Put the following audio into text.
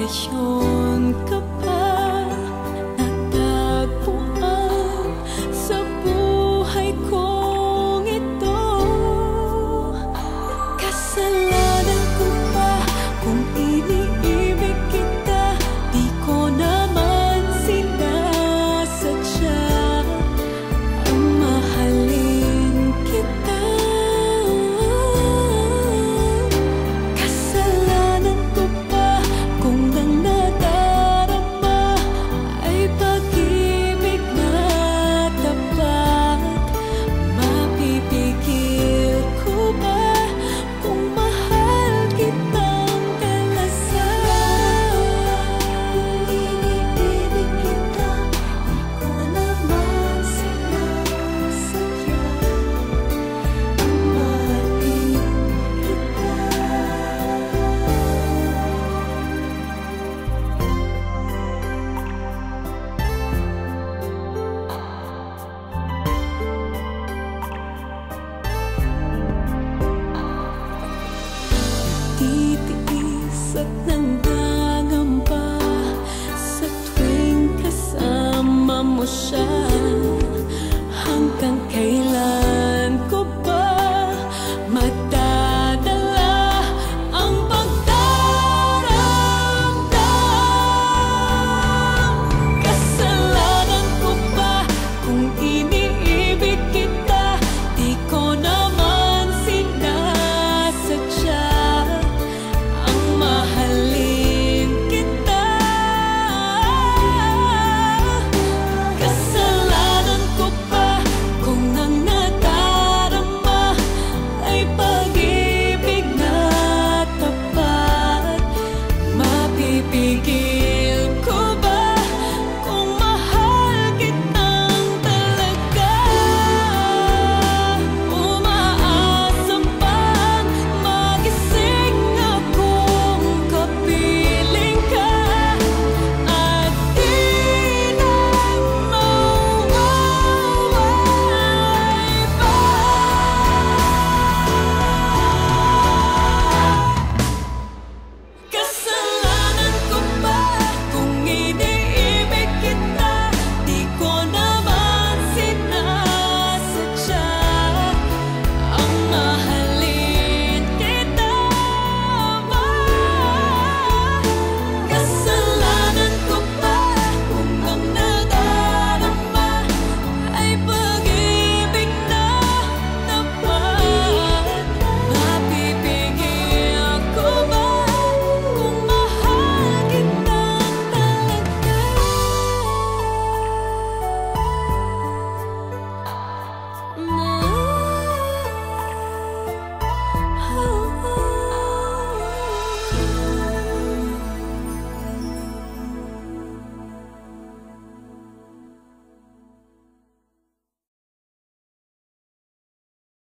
ngayon ka pa natagpuan sa buhay kong ito. Kasalanan ko ba kung iniibig kita? Di ko naman sinasadya ang mahalin kita. Kasalanan ko ba kung ang nadarama ay pag-ibig na tapat? Mapipigil ko ba kung mahal kitang kalasan? Kung iniibig kita, di ko naman sinasadya ang mahalin kita. Titiis at nangangamba sa tuwing kasama mo siya.